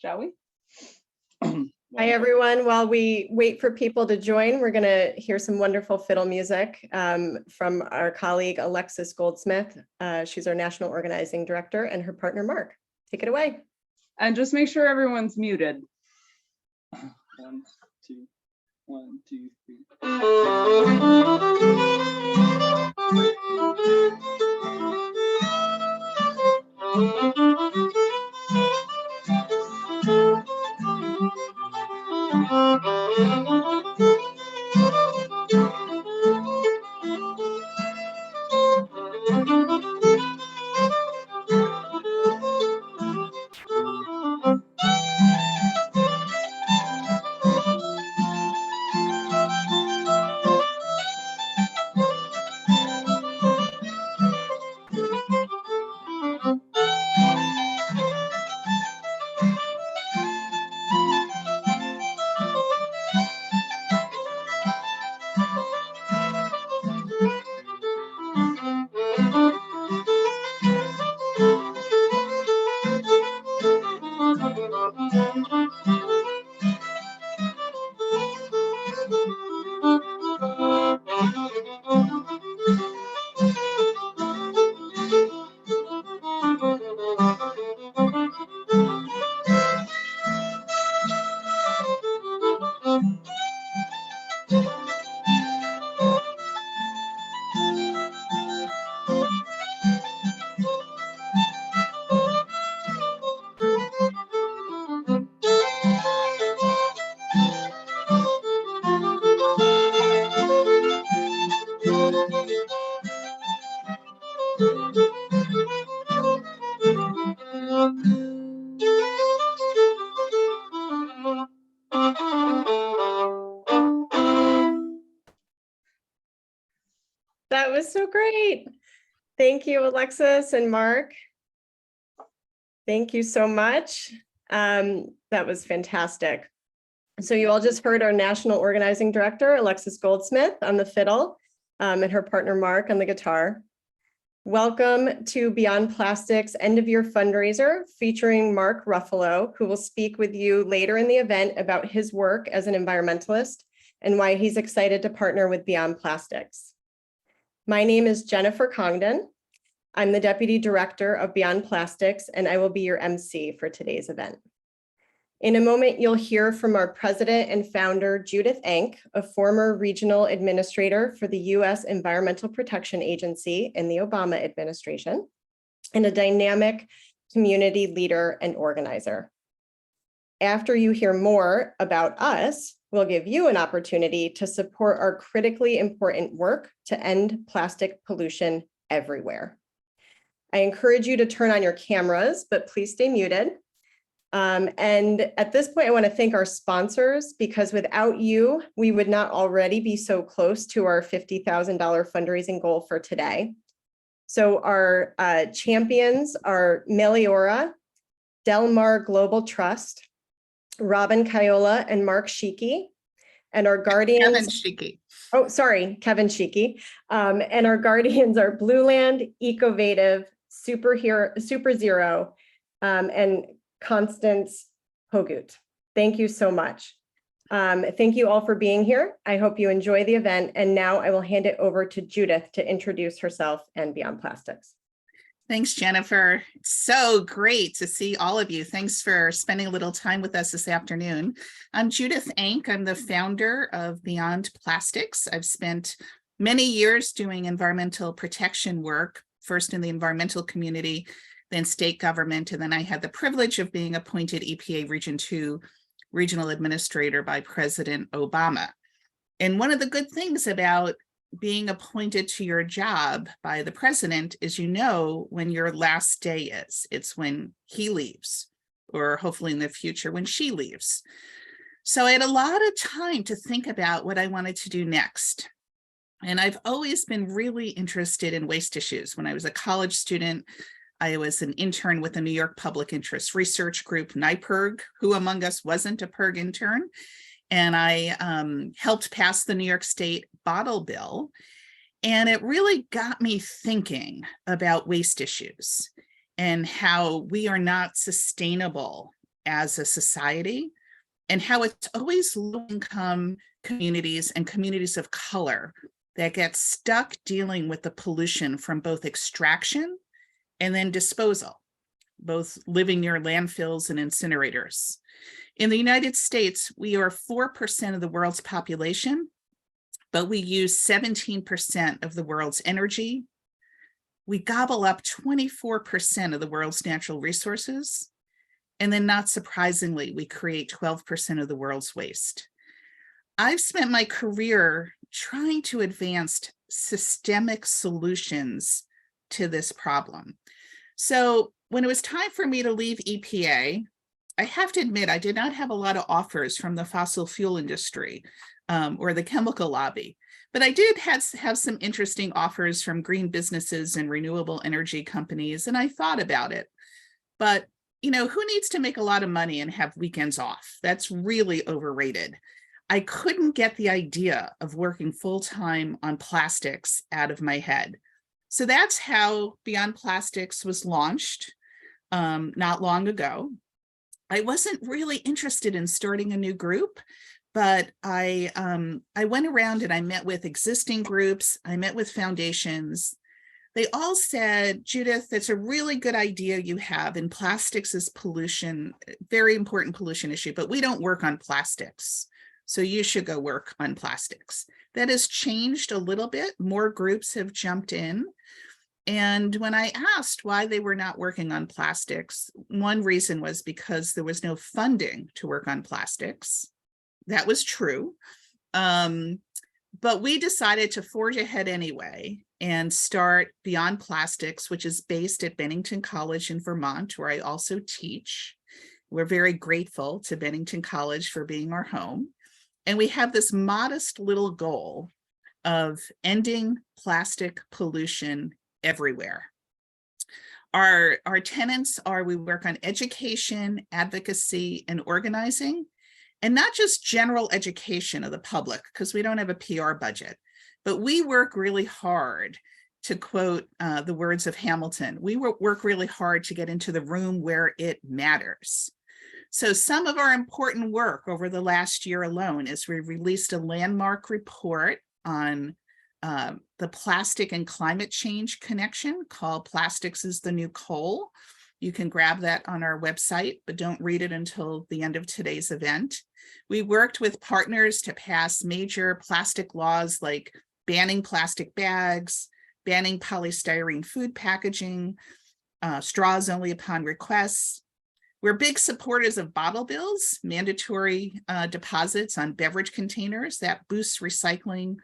shall we? Hi, everyone. While we wait for people to join, we're going to hear some wonderful fiddle music from our colleague, Alexis Goldsmith. She's our National Organizing Director, and her partner, Mark. Take it away. And just make sure everyone's muted. 1, 2, 1, 2, 3. That was so great. Thank you, Alexis and Mark. Thank you so much. That was fantastic. So you all just heard our National Organizing Director, Alexis Goldsmith, on the fiddle, and her partner, Mark, on the guitar. Welcome to Beyond Plastic's End of Year Fundraiser, featuring Mark Ruffalo, who will speak with you later in the event about his work as an environmentalist and why he's excited to partner with Beyond Plastics. My name is Jennifer Congdon. I'm the Deputy Director of Beyond Plastics, and I will be your MC for today's event. In a moment, you'll hear from our president and founder, Judith Enck, a former regional administrator for the U.S. Environmental Protection Agency in the Obama administration, and a dynamic community leader and organizer. After you hear more about us, we'll give you an opportunity to support our critically important work to end plastic pollution everywhere. I encourage you to turn on your cameras, but please stay muted. And at this point, I want to thank our sponsors, because without you, we would not already be so close to our $50,000 fundraising goal for today. So our champions are Meliora, Del Mar Global Trust, Robin Kayola and Mark Sheikey, and our guardians. Kevin Sheikey. Oh, sorry, Kevin Sheikey. And our guardians are Blueland, Ecovative, Super Zero, and Constance Hogut. Thank you so much. Thank you all for being here. I hope you enjoy the event. And now I will hand it over to Judith to introduce herself and Beyond Plastics. Thanks, Jennifer. It's so great to see all of you. Thanks for spending a little time with us this afternoon. I'm Judith Enck. I'm the founder of Beyond Plastics. I've spent many years doing environmental protection work, first in the environmental community, then state government, and then I had the privilege of being appointed EPA Region 2 Regional Administrator by President Obama. And one of the good things about being appointed to your job by the president is, you know, when your last day is. It's when he leaves, or hopefully in the future when she leaves. So I had a lot of time to think about what I wanted to do next. And I've always been really interested in waste issues. When I was a college student, I was an intern with the New York Public Interest Research Group, NYPIRG. Who among us wasn't a PIRG intern? And I helped pass the New York State bottle bill. And it really got me thinking about waste issues and how we are not sustainable as a society, and how it's always low-income communities and communities of color that get stuck dealing with the pollution from both extraction and then disposal, both living near landfills and incinerators. In the United States, we are 4% of the world's population, but we use 17% of the world's energy. We gobble up 24% of the world's natural resources. And then, not surprisingly, we create 12% of the world's waste. I've spent my career trying to advance systemic solutions to this problem. So when it was time for me to leave EPA, I have to admit, I did not have a lot of offers from the fossil fuel industry or the chemical lobby, but I did have some interesting offers from green businesses and renewable energy companies, and I thought about it. But you know, who needs to make a lot of money and have weekends off? That's really overrated. I couldn't get the idea of working full-time on plastics out of my head. So that's how Beyond Plastics was launched not long ago. I wasn't really interested in starting a new group, but I went around and I met with existing groups. I met with foundations. They all said, Judith, that's a really good idea you have, and plastics is pollution, very important pollution issue, but we don't work on plastics. So you should go work on plastics. That has changed a little bit. More groups have jumped in. And when I asked why they were not working on plastics, one reason was because there was no funding to work on plastics. That was true. But we decided to forge ahead anyway and start Beyond Plastics, which is based at Bennington College in Vermont, where I also teach. We're very grateful to Bennington College for being our home. And we have this modest little goal of ending plastic pollution everywhere. Our tenets are we work on education, advocacy, and organizing, and not just general education of the public, because we don't have a PR budget, but we work really hard, to quote the words of Hamilton, we work really hard to get into the room where it matters. So some of our important work over the last year alone is we released a landmark report on the plastic and climate change connection called Plastics is the New Coal. You can grab that on our website, but don't read it until the end of today's event. We worked with partners to pass major plastic laws like banning plastic bags, banning polystyrene food packaging, straws only upon requests. We're big supporters of bottle bills, mandatory deposits on beverage containers that boosts recycling,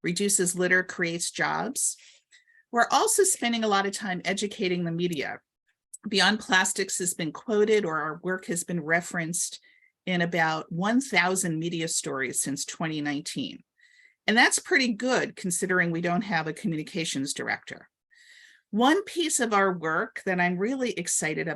reduces litter, creates jobs. We're also spending a lot of time educating the media. Beyond Plastics has been quoted, or our work has been referenced in about 1,000 media stories since 2019. And that's pretty good considering we don't have a communications director. One piece of our work that I'm really excited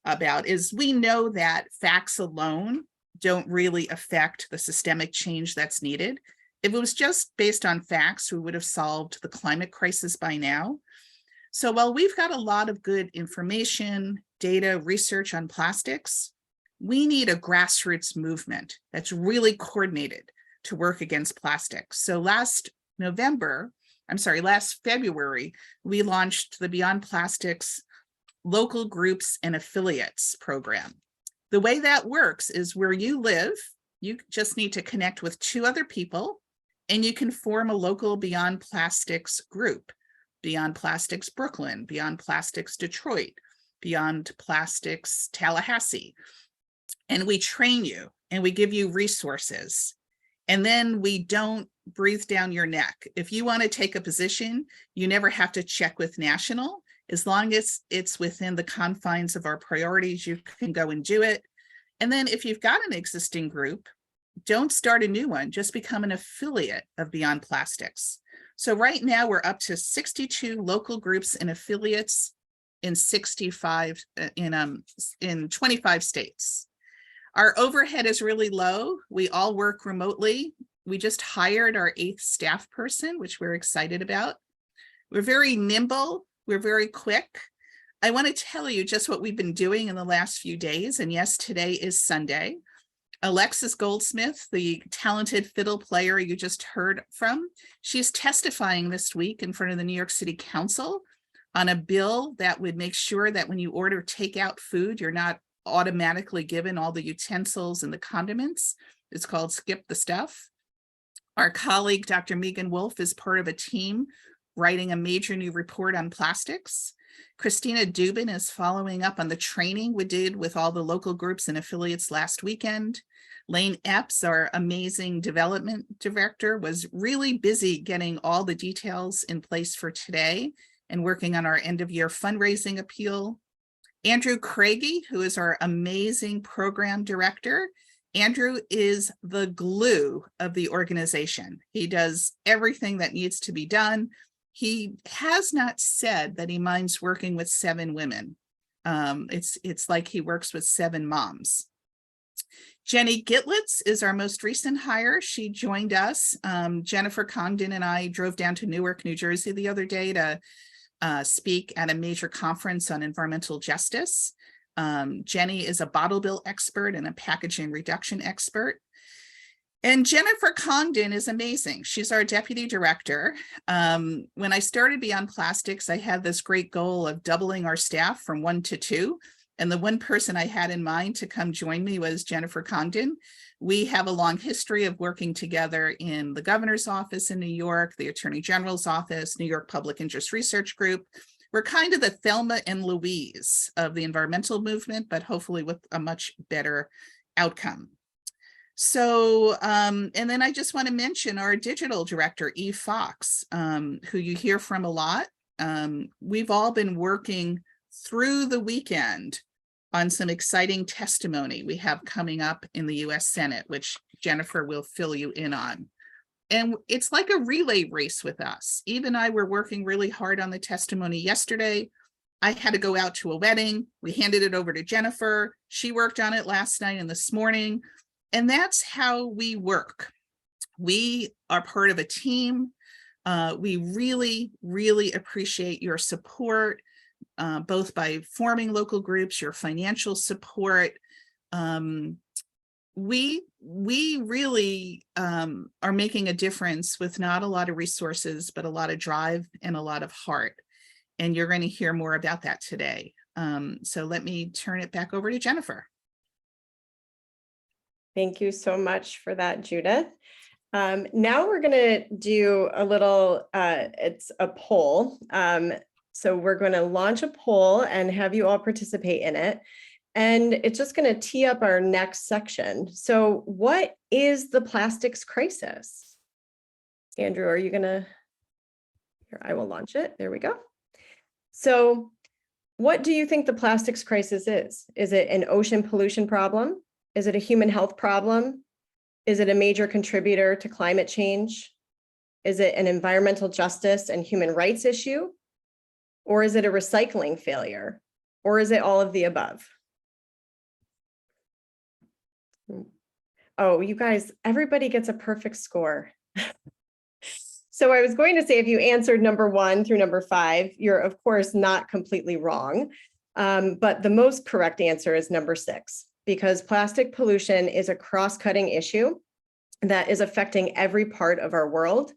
about is we know that facts alone don't really affect the systemic change that's needed. If it was just based on facts, we would have solved the climate crisis by now. So while we've got a lot of good information, data, research on plastics, we need a grassroots movement that's really coordinated to work against plastics. So last February, we launched the Beyond Plastics Local Groups and Affiliates program. The way that works is where you live, you just need to connect with 2 other people, and you can form a local Beyond Plastics group. Beyond Plastics Brooklyn, Beyond Plastics Detroit, Beyond Plastics Tallahassee. And we train you and we give you resources. And then we don't breathe down your neck. If you want to take a position, you never have to check with national. As long as it's within the confines of our priorities, you can go and do it. And then if you've got an existing group, don't start a new one, just become an affiliate of Beyond Plastics. So right now we're up to 62 local groups and affiliates in 25 states. Our overhead is really low. We all work remotely. We just hired our 8th staff person, which we're excited about. We're very nimble. We're very quick. I want to tell you just what we've been doing in the last few days. And yes, today is Sunday. Alexis Goldsmith, the talented fiddle player you just heard from, she's testifying this week in front of the New York City Council on a bill that would make sure that when you order takeout food, you're not automatically given all the utensils and the condiments. It's called Skip the Stuff. Our colleague, Dr. Megan Wolf, is part of a team writing a major new report on plastics. Christina Dubin is following up on the training we did with all the local groups and affiliates last weekend. Lane Epps, our amazing development director, was really busy getting all the details in place for today and working on our end of year fundraising appeal. Andrew Craigie, who is our amazing program director. Andrew is the glue of the organization. He does everything that needs to be done. He has not said that he minds working with 7 women. It's like he works with 7 moms. Jenny Gitlitz is our most recent hire. She joined us. Jennifer Congdon and I drove down to Newark, New Jersey the other day to speak at a major conference on environmental justice. Jenny is a bottle bill expert and a packaging reduction expert. And Jennifer Congdon is amazing. She's our deputy director. When I started Beyond Plastics, I had this great goal of doubling our staff from 1 to 2. And the one person I had in mind to come join me was Jennifer Congdon. We have a long history of working together in the governor's office in New York, the attorney general's office, New York Public Interest Research Group. We're kind of the Thelma and Louise of the environmental movement, but hopefully with a much better outcome. So, and then I just want to mention our digital director, Eve Fox, who you hear from a lot. We've all been working through the weekend on some exciting testimony we have coming up in the US Senate, which Jennifer will fill you in on. And it's like a relay race with us. Eve and I were working really hard on the testimony yesterday. I had to go out to a wedding. We handed it over to Jennifer. She worked on it last night and this morning. And that's how we work. We are part of a team. We really, really appreciate your support, both by forming local groups, your financial support. We really are making a difference with not a lot of resources, but a lot of drive and a lot of heart. And you're going to hear more about that today. So let me turn it back over to Jennifer. Thank you so much for that, Judith. Now we're going to do a little, it's a poll. So we're going to launch a poll and have you all participate in it. And it's just going to tee up our next section. So what is the plastics crisis? Andrew, are you going to, here, I will launch it. There we go. So what do you think the plastics crisis is? Is it an ocean pollution problem? Is it a human health problem? Is it a major contributor to climate change? Is it an environmental justice and human rights issue? Or is it a recycling failure? Or is it all of the above? Oh, you guys, everybody gets a perfect score. So I was going to say, if you answered number 1 through number 5, you're of course not completely wrong. But the most correct answer is number 6, because plastic pollution is a cross-cutting issue that is affecting every part of our world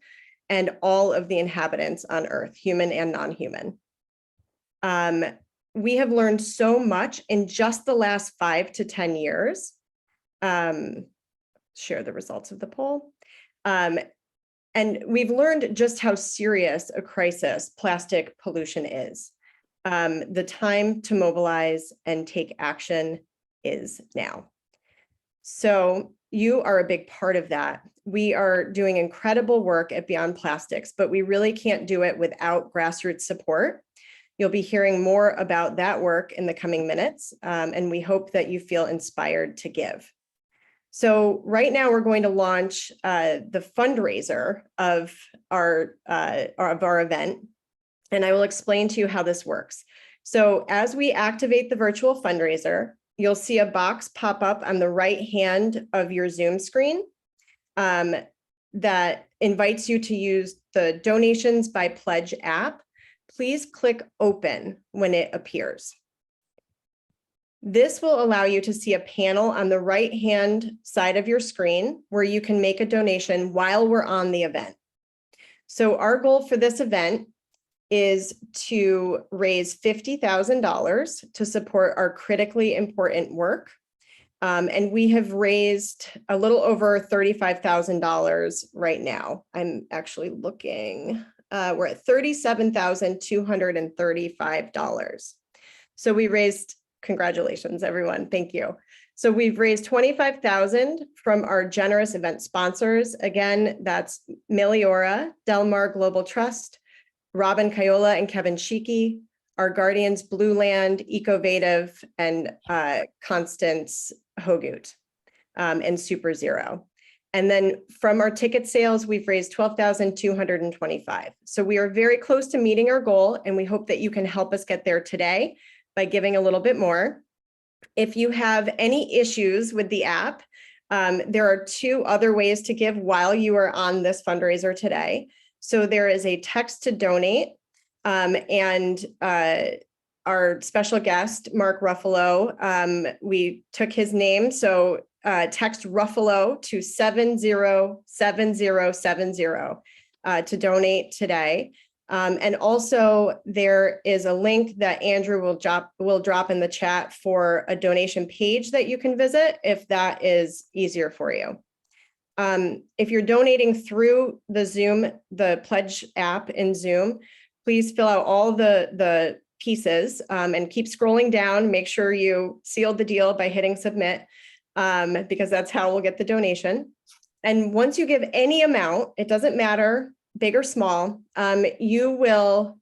and all of the inhabitants on Earth, human and non-human. We have learned so much in just the last 5 to 10 years. Share the results of the poll. And we've learned just how serious a crisis plastic pollution is. The time to mobilize and take action is now. So you are a big part of that. We are doing incredible work at Beyond Plastics, but we really can't do it without grassroots support. You'll be hearing more about that work in the coming minutes, and we hope that you feel inspired to give. So right now we're going to launch the fundraiser of our event, and I will explain to you how this works. So as we activate the virtual fundraiser, you'll see a box pop up on the right hand of your Zoom screen that invites you to use the Donations by Pledge app. please click open when it appears. This will allow you to see a panel on the right-hand side of your screen where you can make a donation while we're on the event. So our goal for this event is to raise $50,000 to support our critically important work. And we have raised a little over $35,000 right now. I'm actually looking, we're at $37,235. So we raised, congratulations, everyone. Thank you. So we've raised $25,000 from our generous event sponsors. Again, that's Meliora, Delmar Global Trust, Robin Cayola and Kevin Sheeky, our guardians, Blue Land, Ecovative, and Constance Hogut, and Super Zero. And then from our ticket sales, we've raised $12,225. So we are very close to meeting our goal, and we hope that you can help us get there today by giving a little bit more. If you have any issues with the app, there are two other ways to give while you are on this fundraiser today. So there is a text to donate, and our special guest, Mark Ruffalo, we took his name. So text Ruffalo to 707070 to donate today. And also there is a link that Andrew will drop in the chat for a donation page that you can visit if that is easier for you. If you're donating through the Zoom, the Pledge app in Zoom, please fill out all the pieces and keep scrolling down. Make sure you sealed the deal by hitting submit, because that's how we'll get the donation. And once you give any amount, it doesn't matter, big or small, you'll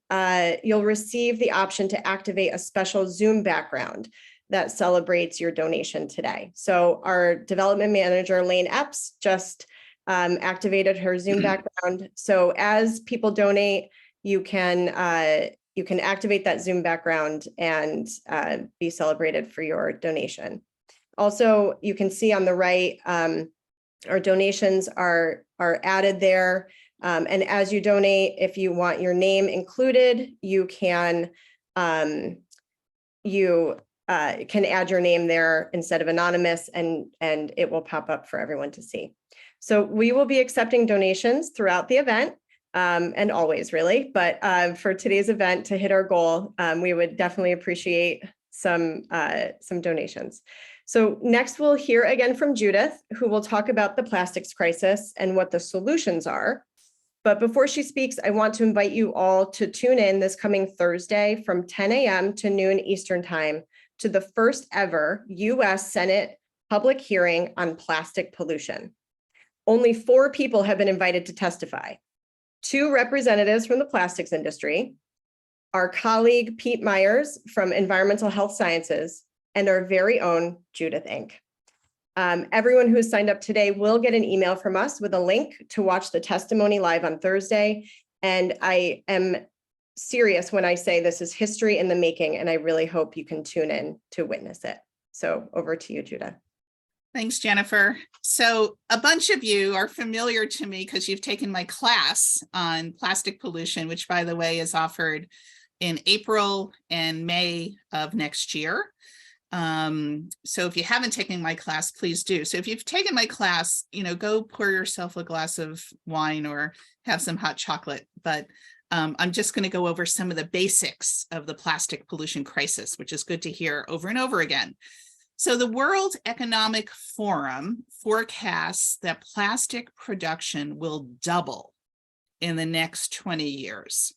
receive the option to activate a special Zoom background that celebrates your donation today. So our development manager, Lane Epps, just activated her Zoom background. So as people donate, you can activate that Zoom background and be celebrated for your donation. Also, you can see on the right, our donations are added there. And as you donate, if you want your name included, you can add your name there instead of anonymous, and it will pop up for everyone to see. So we will be accepting donations throughout the event, and always really, but for today's event to hit our goal, we would definitely appreciate some donations. So next we'll hear again from Judith, who will talk about the plastics crisis and what the solutions are. But before she speaks, I want to invite you all to tune in this coming Thursday from 10 a.m. to noon Eastern Time to the first ever U.S. Senate public hearing on plastic pollution. Only 4 people have been invited to testify. 2 representatives from the plastics industry, our colleague Pete Myers from Environmental Health Sciences, and our very own Judith Enck. Everyone who has signed up today will get an email from us with a link to watch the testimony live on Thursday. And I am serious when I say this is history in the making, and I really hope you can tune in to witness it. So over to you, Judith. Thanks, Jennifer. So a bunch of you are familiar to me because you've taken my class on plastic pollution, which, by the way, is offered in April and May of next year. So if you haven't taken my class, please do. So if you've taken my class, go pour yourself a glass of wine or have some hot chocolate. But I'm just going to go over some of the basics of the plastic pollution crisis, which is good to hear over and over again. So the World Economic Forum forecasts that plastic production will double in the next 20 years.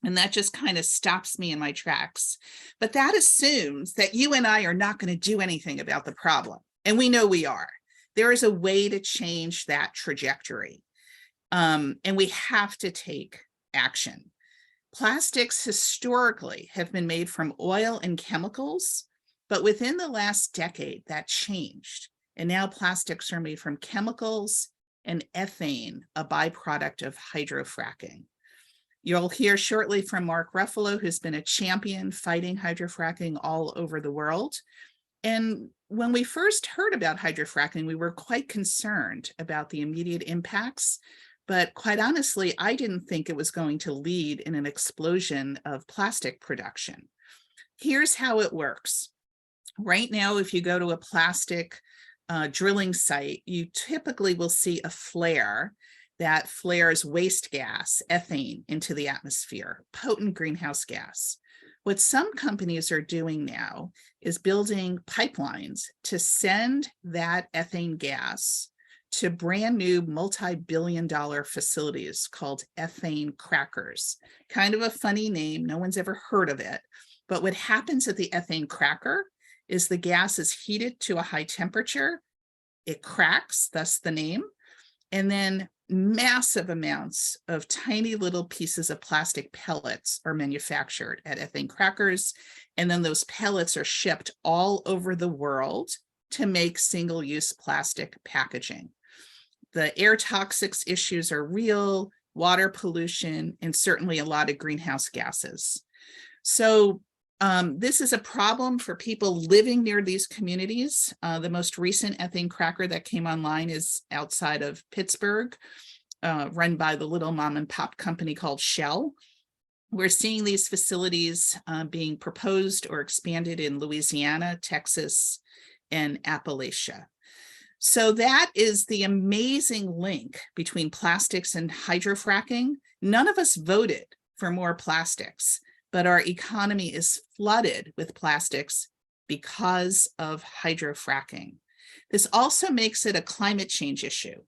And that just kind of stops me in my tracks. But that assumes that you and I are not going to do anything about the problem. And we know we are. There is a way to change that trajectory. And we have to take action. Plastics historically have been made from oil and chemicals, but within the last decade that changed. And now plastics are made from chemicals and ethane, a byproduct of hydrofracking. You'll hear shortly from Mark Ruffalo, who's been a champion fighting hydrofracking all over the world. And when we first heard about hydrofracking, we were quite concerned about the immediate impacts But quite honestly, I didn't think it was going to lead in an explosion of plastic production. Here's how it works. Right now, if you go to a plastic drilling site, you typically will see a flare that flares waste gas, ethane, into the atmosphere, potent greenhouse gas. What some companies are doing now is building pipelines to send that ethane gas to brand new multi-billion-dollar facilities called ethane crackers. Kind of a funny name, no one's ever heard of it. But what happens at the ethane cracker is the gas is heated to a high temperature, it cracks, thus the name, and then massive amounts of tiny little pieces of plastic pellets are manufactured at ethane crackers, and then those pellets are shipped all over the world to make single-use plastic packaging. The air toxics issues are real, water pollution, and certainly a lot of greenhouse gases. So this is a problem for people living near these communities. The most recent ethane cracker that came online is outside of Pittsburgh, run by the little mom and pop company called Shell. We're seeing these facilities being proposed or expanded in Louisiana, Texas, and Appalachia. So that is the amazing link between plastics and hydrofracking. None of us voted for more plastics, but our economy is flooded with plastics because of hydrofracking. This also makes it a climate change issue.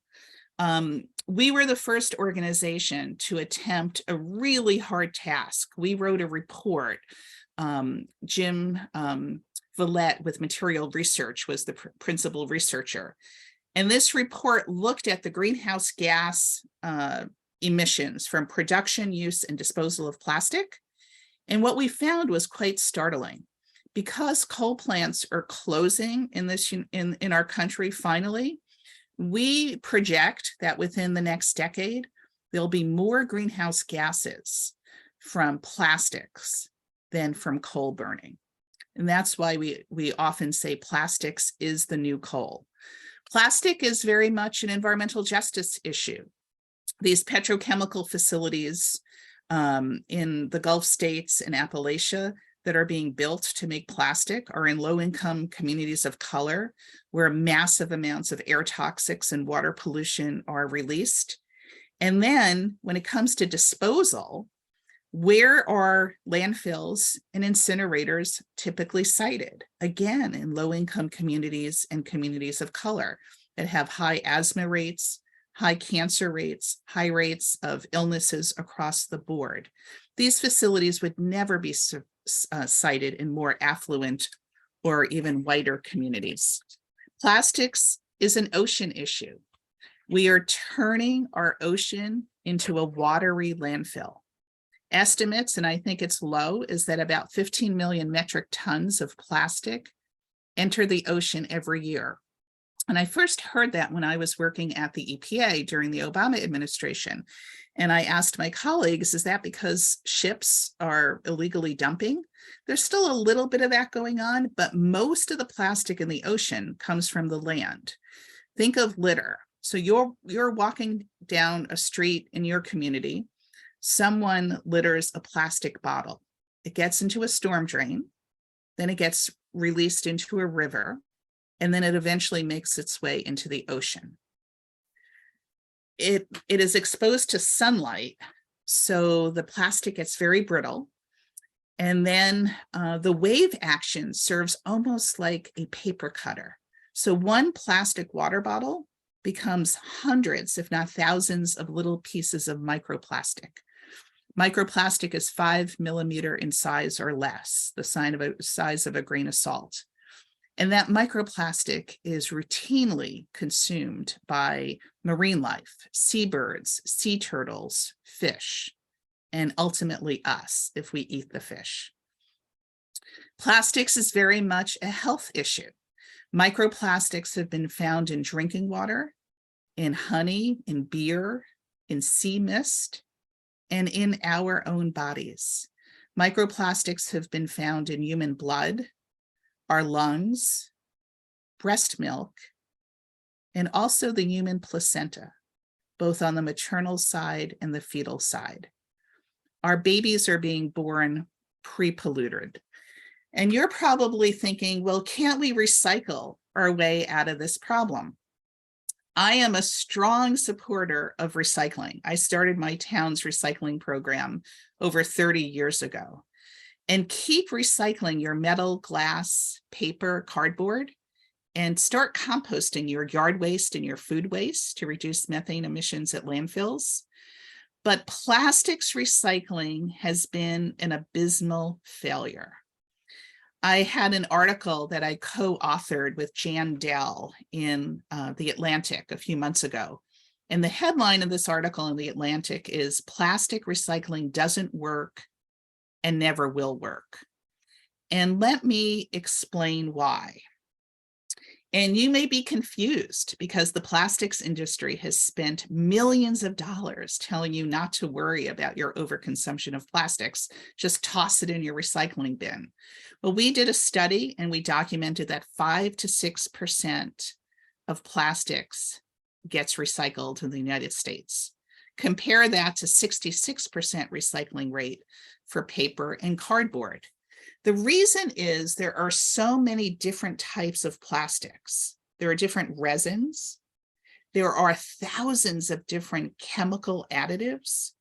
We were the first organization to attempt a really hard task. We wrote a report. Jim Villette with Material Research was the principal researcher. And this report looked at the greenhouse gas emissions from production, use, and disposal of plastic. And what we found was quite startling. Because coal plants are closing in our country finally, we project that within the next decade, there'll be more greenhouse gases from plastics than from coal burning. And that's why we often say plastics is the new coal. Plastic is very much an environmental justice issue. These petrochemical facilities in the Gulf states and Appalachia that are being built to make plastic are in low-income communities of color, where massive amounts of air toxics and water pollution are released. And then when it comes to disposal, where are landfills and incinerators typically sited? Again, in low-income communities and communities of color that have high asthma rates, high cancer rates, high rates of illnesses across the board. These facilities would never be sited in more affluent or even whiter communities. Plastics is an ocean issue. We are turning our ocean into a watery landfill. Estimates, and I think it's low, is that about 15 million metric tons of plastic enter the ocean every year. And I first heard that when I was working at the EPA during the Obama administration. And I asked my colleagues, is that because ships are illegally dumping? There's still a little bit of that going on, but most of the plastic in the ocean comes from the land. Think of litter. So you're walking down a street in your community, someone litters a plastic bottle. It gets into a storm drain, then it gets released into a river, and then it eventually makes its way into the ocean. It is exposed to sunlight, so the plastic gets very brittle. And then the wave action serves almost like a paper cutter. So one plastic water bottle becomes hundreds, if not thousands, of little pieces of microplastic. Microplastic is 5 millimeter in size or less, the size of a grain of salt. And that microplastic is routinely consumed by marine life, seabirds, sea turtles, fish, and ultimately us if we eat the fish. Plastics is very much a health issue. Microplastics have been found in drinking water, in honey, in beer, in sea mist, and in our own bodies. Microplastics have been found in human blood, our lungs, breast milk, and also the human placenta. both on the maternal side and the fetal side. Our babies are being born pre-polluted. And you're probably thinking, well, can't we recycle our way out of this problem? I am a strong supporter of recycling. I started my town's recycling program over 30 years ago. And keep recycling your metal, glass, paper, cardboard, and start composting your yard waste and your food waste to reduce methane emissions at landfills. But plastics recycling has been an abysmal failure. I had an article that I co-authored with Jan Dell in The Atlantic a few months ago. And the headline of this article in The Atlantic is "Plastic Recycling Doesn't Work and Never Will Work." And let me explain why. And you may be confused because the plastics industry has spent millions of dollars telling you not to worry about your overconsumption of plastics, just toss it in your recycling bin. Well, we did a study and we documented that 5 to 6% of plastics gets recycled in the United States. Compare that to 66% recycling rate for paper and cardboard. The reason is there are so many different types of plastics. There are different resins. There are thousands of different chemical additives.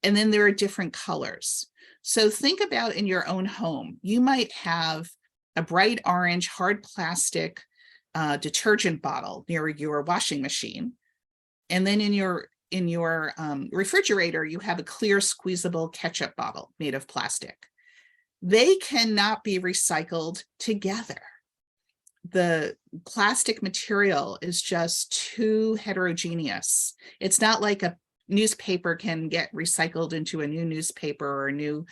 And then there are different colors. So think about in your own home, you might have a bright orange hard plastic detergent bottle near your washing machine. And then in your refrigerator, you have a clear squeezable ketchup bottle made of plastic. They cannot be recycled together. The plastic material is just too heterogeneous. It's not like a newspaper can get recycled into a new newspaper or a new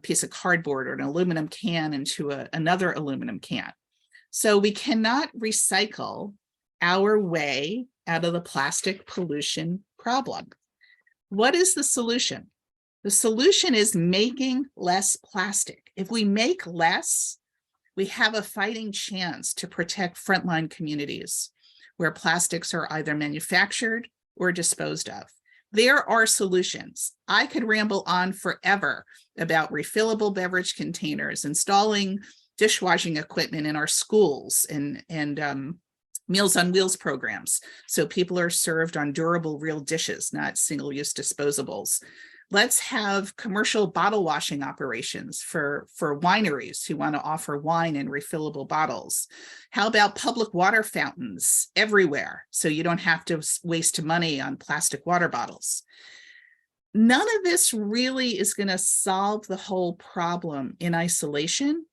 piece of cardboard or an aluminum can into another aluminum can. So we cannot recycle our way out of the plastic pollution problem. What is the solution? The solution is making less plastic. If we make less, we have a fighting chance to protect frontline communities where plastics are either manufactured or disposed of. There are solutions. I could ramble on forever about refillable beverage containers, installing dishwashing equipment in our schools and Meals on Wheels programs. So people are served on durable, real dishes, not single-use disposables. Let's have commercial bottle washing operations for wineries who want to offer wine in refillable bottles. How about public water fountains everywhere so you don't have to waste money on plastic water bottles? None of this really is going to solve the whole problem in isolation.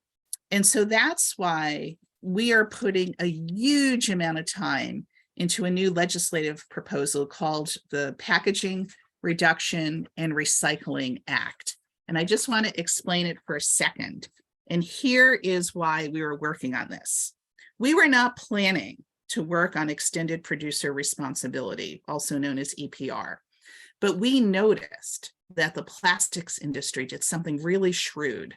And so that's why we are putting a huge amount of time into a new legislative proposal called the Packaging Reduction and Recycling Act. And I just want to explain it for a second. And here is why we were working on this. We were not planning to work on extended producer responsibility, also known as EPR, but we noticed that the plastics industry did something really shrewd.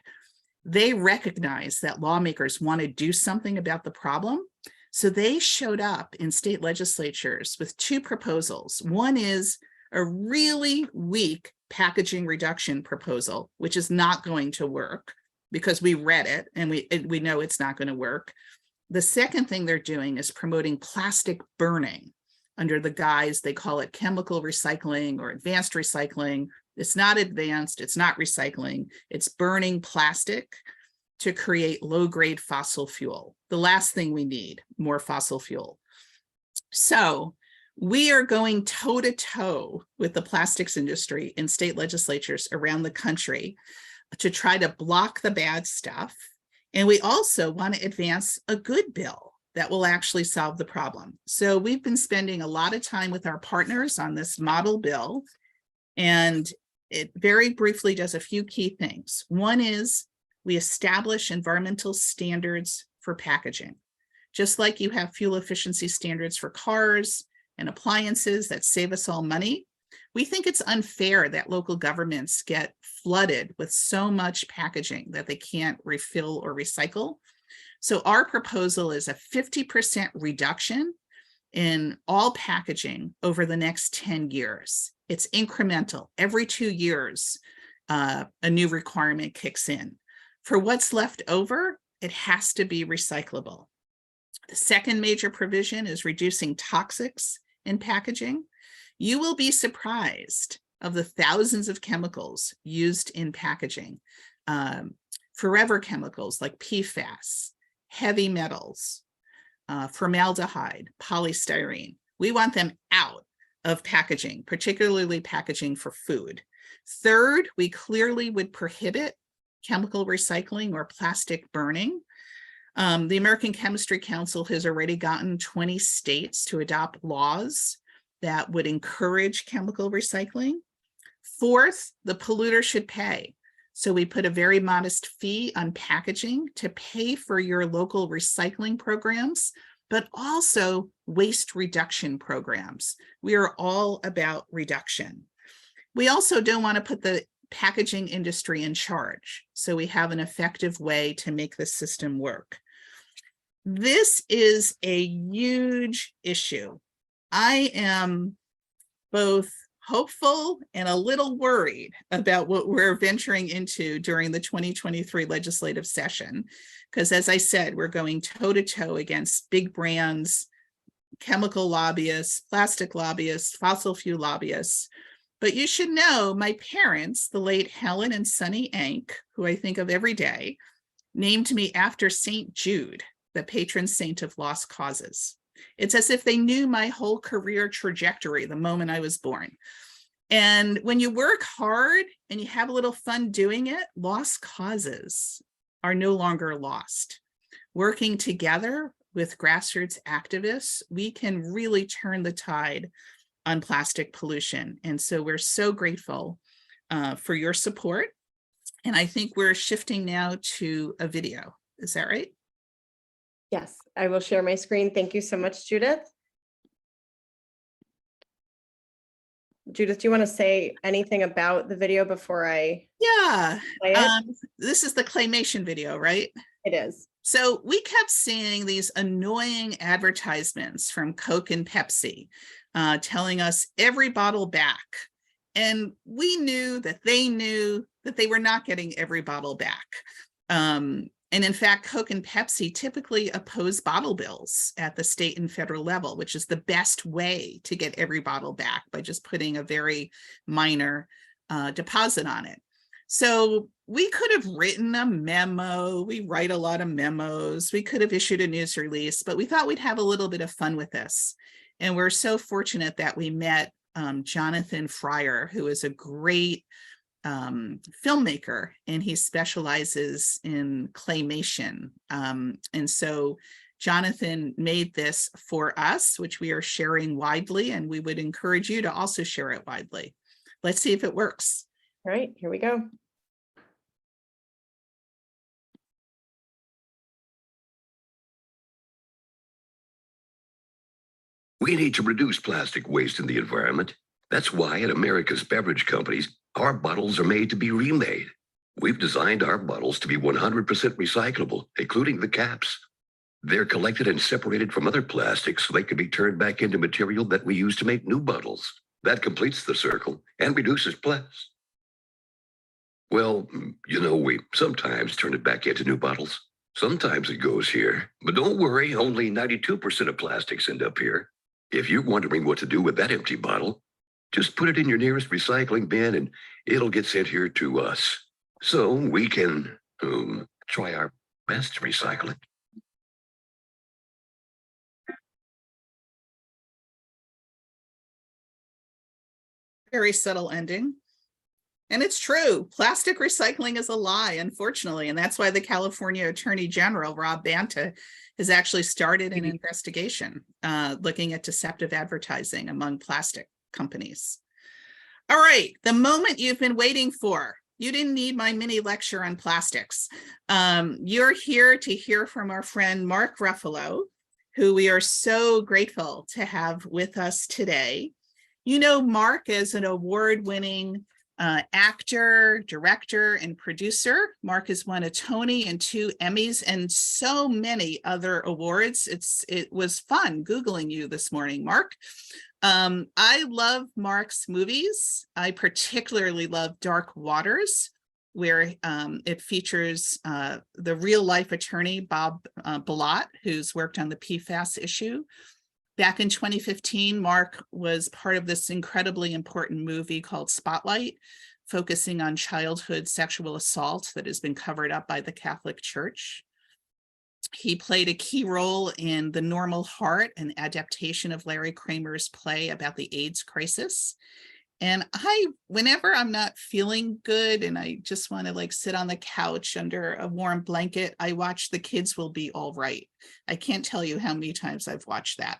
They recognized that lawmakers want to do something about the problem. So they showed up in state legislatures with two proposals. One is a really weak packaging reduction proposal, which is not going to work because we read it and we know it's not going to work. The second thing they're doing is promoting plastic burning under the guise, they call it chemical recycling or advanced recycling. It's not advanced, it's not recycling, it's burning plastic to create low-grade fossil fuel. The last thing we need, more fossil fuel. So we are going toe-to-toe with the plastics industry in state legislatures around the country to try to block the bad stuff. And we also want to advance a good bill that will actually solve the problem. So we've been spending a lot of time with our partners on this model bill, and it very briefly does a few key things. One is we establish environmental standards for packaging. Just like you have fuel efficiency standards for cars and appliances that save us all money, we think it's unfair that local governments get flooded with so much packaging that they can't refill or recycle. So our proposal is a 50% reduction in all packaging over the next 10 years. It's incremental. Every 2 years, a new requirement kicks in. For what's left over, it has to be recyclable. The second major provision is reducing toxics in packaging. You will be surprised of the thousands of chemicals used in packaging. Forever chemicals like PFAS, heavy metals, formaldehyde, polystyrene. We want them out of packaging, particularly packaging for food. Third, we clearly would prohibit chemical recycling or plastic burning. The American Chemistry Council has already gotten 20 states to adopt laws that would encourage chemical recycling. Fourth, the polluter should pay. So we put a very modest fee on packaging to pay for your local recycling programs, but also waste reduction programs. We are all about reduction. We also don't want to put the packaging industry in charge, so we have an effective way to make the system work. This is a huge issue. I am both hopeful and a little worried about what we're venturing into during the 2023 legislative session, because as I said, we're going toe-to-toe against big brands, chemical lobbyists, plastic lobbyists, fossil fuel lobbyists. But you should know my parents, the late Helen and Sonny Ank, who I think of every day, named me after St. Jude, the patron saint of lost causes. It's as if they knew my whole career trajectory the moment I was born. And when you work hard and you have a little fun doing it, lost causes are no longer lost. Working together with grassroots activists, we can really turn the tide on plastic pollution. And so we're so grateful for your support. And I think we're shifting now to a video. Is that right? Yes, I will share my screen. Thank you so much, Judith. Judith, do you want to say anything about the video before I Yeah, play it? this is the claymation video, right? It is. So we kept seeing these annoying advertisements from Coke and Pepsi telling us every bottle back. And we knew that they were not getting every bottle back. And in fact, Coke and Pepsi typically oppose bottle bills at the state and federal level, which is the best way to get every bottle back by just putting a very minor deposit on it. So we could have written a memo. We write a lot of memos. We could have issued a news release, but we thought we'd have a little bit of fun with this. And we're so fortunate that we met Jonathan Fryer, who is a great filmmaker, and he specializes in claymation. And so Jonathan made this for us, which we are sharing widely, and we would encourage you to also share it widely. Let's see if it works. All right, here we go. We need to reduce plastic waste in the environment. That's why at America's beverage companies, our bottles are made to be remade. We've designed our bottles to be 100% recyclable, including the caps. They're collected and separated from other plastics so they can be turned back into material that we use to make new bottles. That completes the circle and reduces plastic. Well, you know, we sometimes turn it back into new bottles. Sometimes it goes here. But don't worry, only 92% of plastics end up here. If you're wondering what to do with that empty bottle, just put it in your nearest recycling bin and it'll get sent here to us. So we can try our best to recycle it. Very subtle ending. And it's true. Plastic recycling is a lie, unfortunately. And that's why the California Attorney General, Rob Banta, has actually started an investigation looking at deceptive advertising among plastic companies. All right, the moment you've been waiting for. You didn't need my mini lecture on plastics. You're here to hear from our friend Mark Ruffalo, who we are so grateful to have with us today. You know Mark as an award-winning actor, director, and producer. Mark has won a Tony and 2 Emmys and so many other awards. It was fun Googling you this morning, Mark. I love Mark's movies. I particularly love Dark Waters, where it features the real life attorney, Bob Bilott, who's worked on the PFAS issue. Back in 2015, Mark was part of this incredibly important movie called Spotlight, focusing on childhood sexual assault that has been covered up by the Catholic Church. He played a key role in The Normal Heart, an adaptation of Larry Kramer's play about the AIDS crisis. And whenever I'm not feeling good and I just want to like sit on the couch under a warm blanket, I watch The Kids Will Be All Right. I can't tell you how many times I've watched that.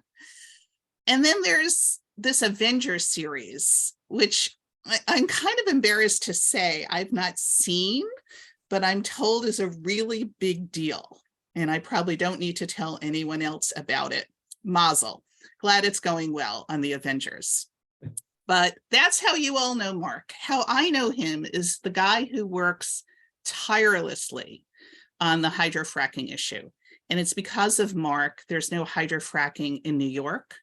And then there's this Avengers series, which I'm kind of embarrassed to say I've not seen, but I'm told is a really big deal. And I probably don't need to tell anyone else about it. Mazel. Glad it's going well on the Avengers. But that's how you all know Mark. How I know him is the guy who works tirelessly on the hydrofracking issue. And it's because of Mark, there's no hydrofracking in New York.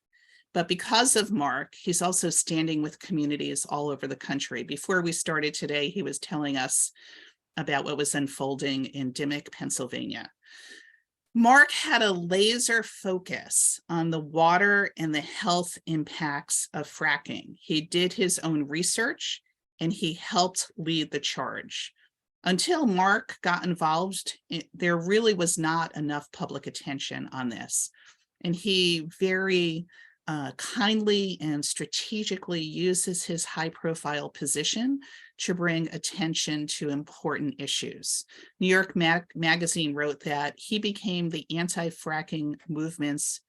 But because of Mark, he's also standing with communities all over the country. Before we started today, he was telling us about what was unfolding in Dimock, Pennsylvania. Mark had a laser focus on the water and the health impacts of fracking. He did his own research and he helped lead the charge. Until Mark got involved, there really was not enough public attention on this. And he very kindly and strategically uses his high-profile position to bring attention to important issues. New York Magazine wrote that he became the anti-fracking movement's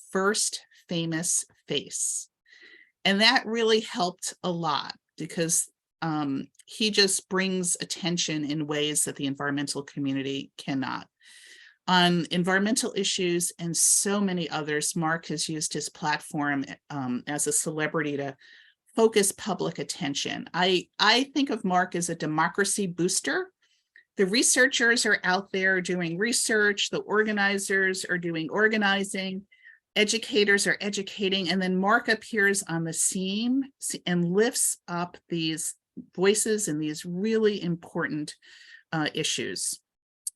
first famous face. And that really helped a lot because he just brings attention in ways that the environmental community cannot. On environmental issues and so many others, Mark has used his platform as a celebrity to focus public attention. I think of Mark as a democracy booster. The researchers are out there doing research, the organizers are doing organizing, educators are educating, and then Mark appears on the scene and lifts up these voices and these really important issues.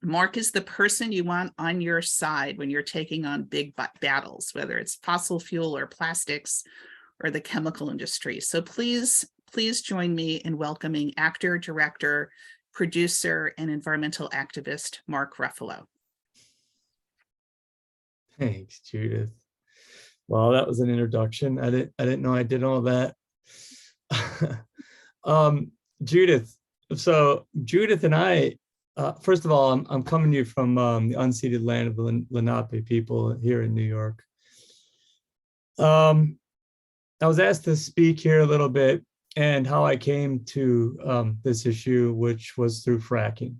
Mark is the person you want on your side when you're taking on big battles, whether it's fossil fuel or plastics or the chemical industry. So please join me in welcoming actor, director, producer, and environmental activist, Mark Ruffalo. Thanks, Judith. Well, that was an introduction. I didn't know I did all that. Judith. So Judith and I, first of all, I'm coming to you from the unceded land of the Lenape people here in New York. I was asked to speak here a little bit and how I came to this issue, which was through fracking.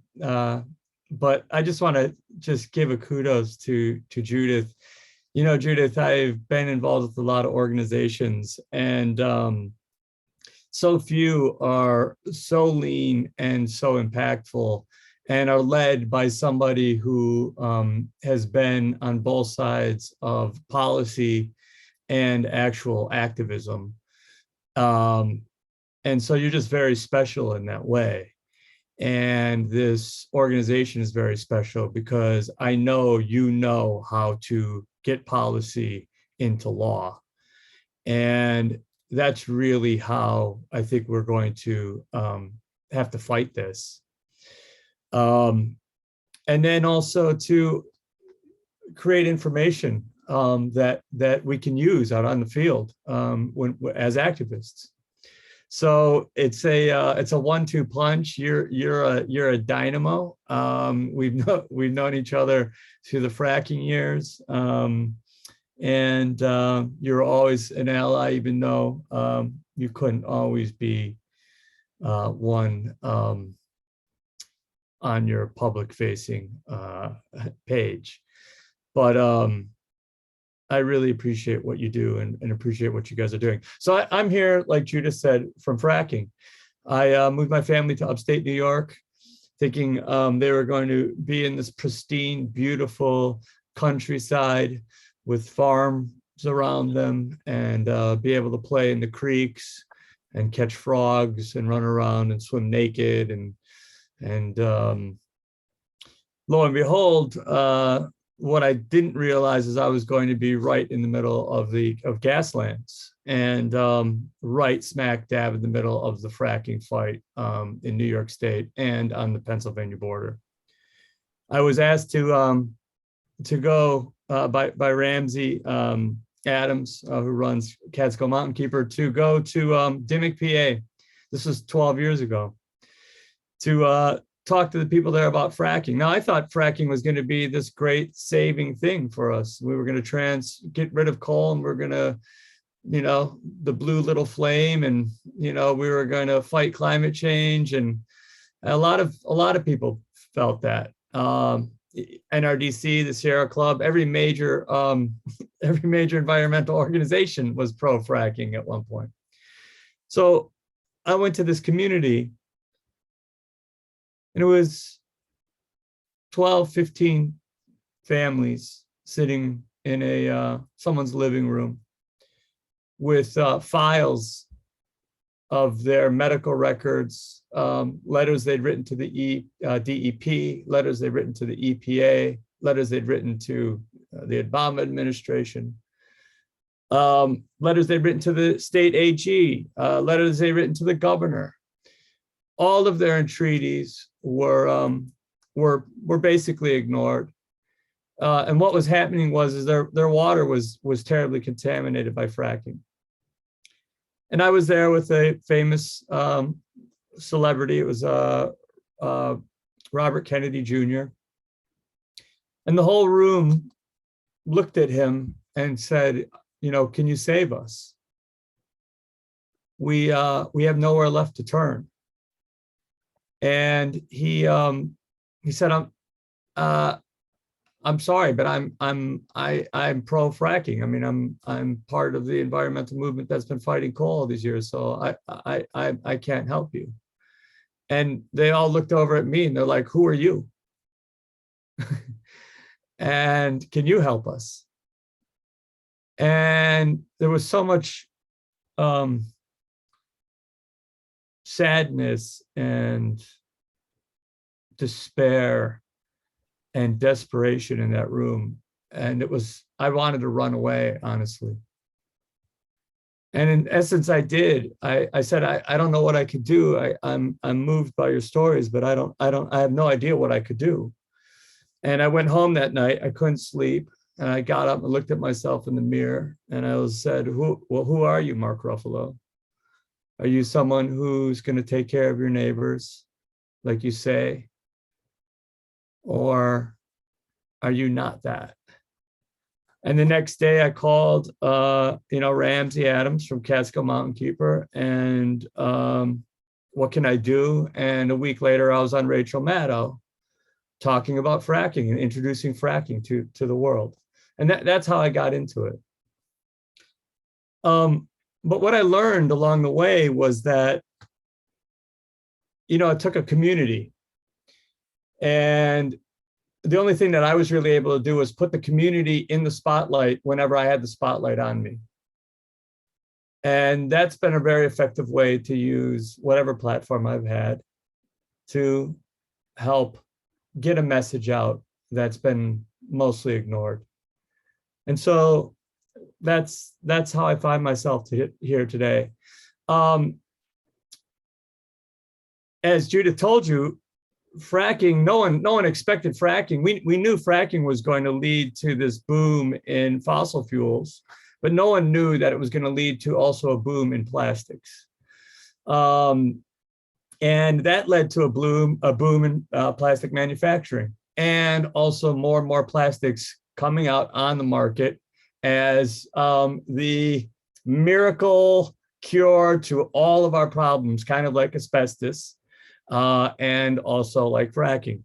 But I just want to give a kudos to Judith. You know, Judith, I've been involved with a lot of organizations, and so few are so lean and so impactful and are led by somebody who has been on both sides of policy and actual activism. And so you're just very special in that way. And this organization is very special because I know you know how to get policy into law. And that's really how I think we're going to have to fight this. And then also to create information that we can use out on the field as activists. So it's a 1-2 punch. You're a dynamo. We've known each other through the fracking years, and you're always an ally, even though you couldn't always be one on your public-facing page. But I really appreciate what you do and appreciate what you guys are doing. So I'm here, like Judith said, from fracking. I moved my family to upstate New York, thinking they were going to be in this pristine, beautiful countryside with farms around them and be able to play in the creeks and catch frogs and run around and swim naked. And lo and behold, what I didn't realize is I was going to be right in the middle of Gaslands and right smack dab in the middle of the fracking fight in New York State and on the Pennsylvania border. I was asked to go by Ramsey Adams, who runs Catskill Mountain Keeper, to go to Dimmock, PA. This was 12 years ago, to talk to the people there about fracking. Now, I thought fracking was going to be this great saving thing for us. We were going to get rid of coal, and we're going to, the blue little flame, and we were going to fight climate change. And a lot of people felt that. NRDC, the Sierra Club, every major environmental organization was pro fracking at one point. So I went to this community, and it was 12, 15 families sitting in someone's living room with files of their medical records, letters they'd written to the DEP, letters they'd written to the EPA, letters they'd written to the Obama administration, letters they'd written to the state AG, letters they'd written to the governor. All of their entreaties were basically ignored. And what was happening was their water was terribly contaminated by fracking. And I was there with a famous celebrity. It was Robert Kennedy Jr. And the whole room looked at him and said, can you save us? We have nowhere left to turn. And he said, I'm sorry, but I'm pro fracking. I mean, I'm part of the environmental movement that's been fighting coal all these years, so I can't help you. And they all looked over at me and they're like, who are you? And can you help us? And there was so much sadness and despair and desperation in that room. And I wanted to run away, honestly. And in essence, I did. I said, I don't know what I could do. I'm moved by your stories, but I have no idea what I could do. And I went home that night. I couldn't sleep. And I got up and looked at myself in the mirror. And I said, who are you, Mark Ruffalo? Are you someone who's going to take care of your neighbors, like you say? Or are you not that? And the next day I called, Ramsey Adams from Catskill Mountain Keeper, and what can I do? And a week later, I was on Rachel Maddow talking about fracking and introducing fracking to the world. And that's how I got into it. But what I learned along the way was that, it took a community. And the only thing that I was really able to do was put the community in the spotlight whenever I had the spotlight on me. And that's been a very effective way to use whatever platform I've had to help get a message out that's been mostly ignored. And so that's how I find myself here today. As Judith told you, fracking, no one expected fracking. We knew fracking was going to lead to this boom in fossil fuels, but no one knew that it was going to lead to also a boom in plastics. And that led to a boom in plastic manufacturing, and also more and more plastics coming out on the market as the miracle cure to all of our problems, kind of like asbestos. And also like fracking.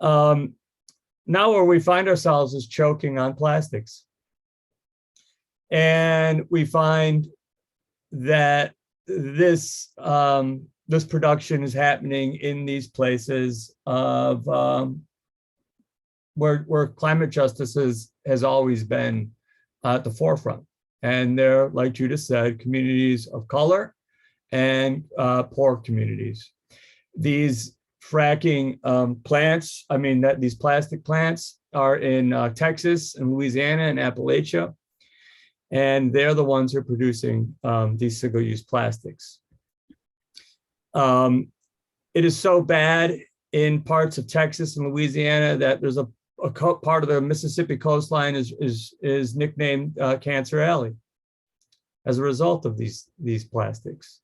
Now where we find ourselves is choking on plastics. And we find that this this production is happening in these places of where climate justice has always been at the forefront. And they're, like Judith said, communities of color and poor communities. These fracking plants, these plastic plants are in Texas and Louisiana and Appalachia. And they're the ones who are producing these single-use plastics. It is so bad in parts of Texas and Louisiana that there's a part of the Mississippi coastline is nicknamed Cancer Alley as a result of these plastics.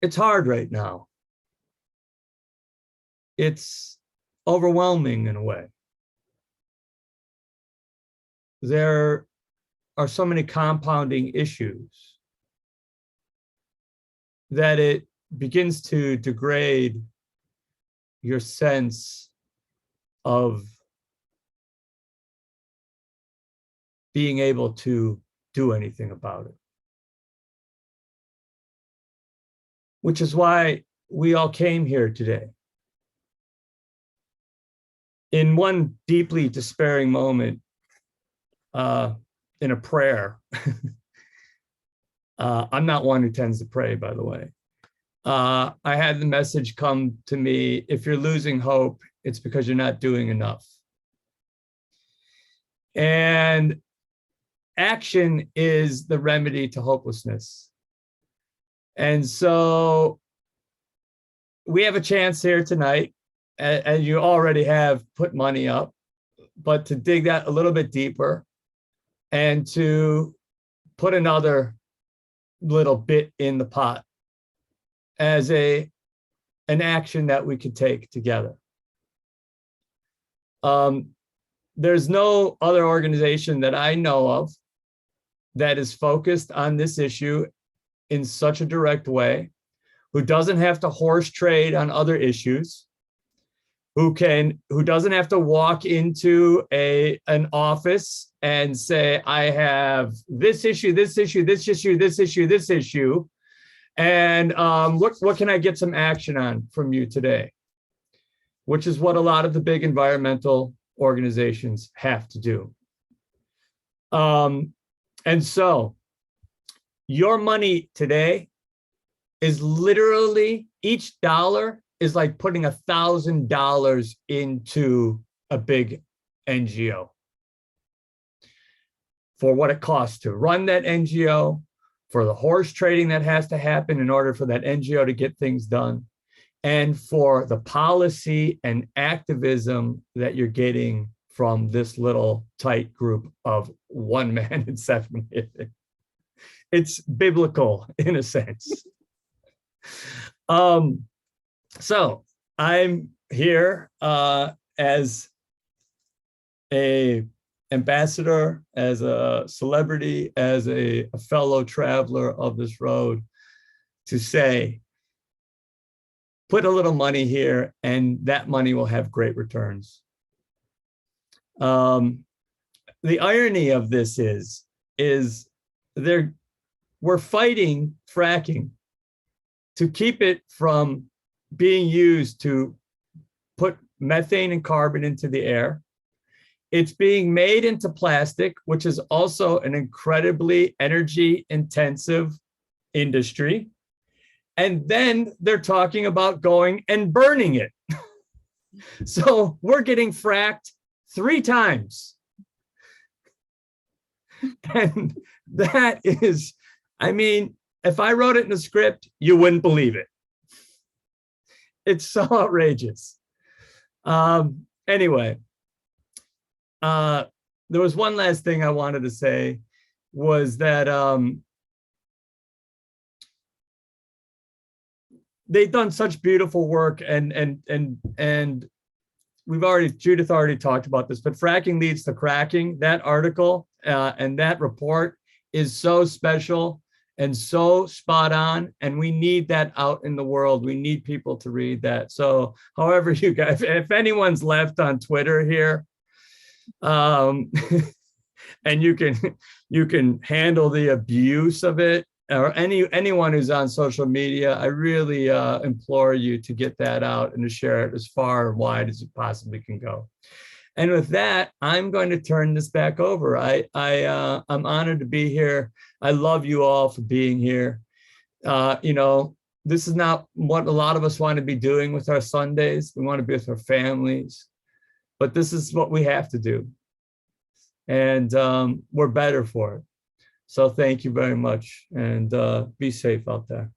It's hard right now. It's overwhelming in a way. There are so many compounding issues that it begins to degrade your sense of being able to do anything about it. Which is why we all came here today. In one deeply despairing moment, in a prayer, I'm not one who tends to pray, by the way. I had the message come to me, if you're losing hope, it's because you're not doing enough. And action is the remedy to hopelessness. And so we have a chance here tonight, and you already have put money up, but to dig that a little bit deeper and to put another little bit in the pot as an action that we could take together. There's no other organization that I know of that is focused on this issue in such a direct way, who doesn't have to horse trade on other issues, who doesn't have to walk into an office and say, I have this issue, this issue, this issue, this issue, this issue, and what can I get some action on from you today? Which is what a lot of the big environmental organizations have to do. And so your money today is literally, each dollar is like putting $1,000 into a big NGO for what it costs to run that NGO, for the horse trading that has to happen in order for that NGO to get things done, and for the policy and activism that you're getting from this little tight group of one man and seven women. It's biblical in a sense. So I'm here as a ambassador, as a celebrity, as a fellow traveler of this road to say, put a little money here and that money will have great returns. The irony of this is we're fighting fracking to keep it from being used to put methane and carbon into the air. It's being made into plastic, which is also an incredibly energy intensive industry. And then they're talking about going and burning it. So we're getting fracked 3 times. And that is, if I wrote it in a script, you wouldn't believe it. It's so outrageous. Anyway, there was one last thing I wanted to say, was that they've done such beautiful work, and Judith already talked about this, but fracking leads to cracking. That article and that report is so special and so spot on, and we need that out in the world. We need people to read that. So however you guys, if anyone's left on Twitter here, and you can handle the abuse of it, or anyone who's on social media, I really implore you to get that out and to share it as far and wide as it possibly can go. And with that, I'm going to turn this back over. I'm honored to be here. I love you all for being here. This is not what a lot of us want to be doing with our Sundays. We want to be with our families, but this is what we have to do. And we're better for it. So thank you very much, and be safe out there.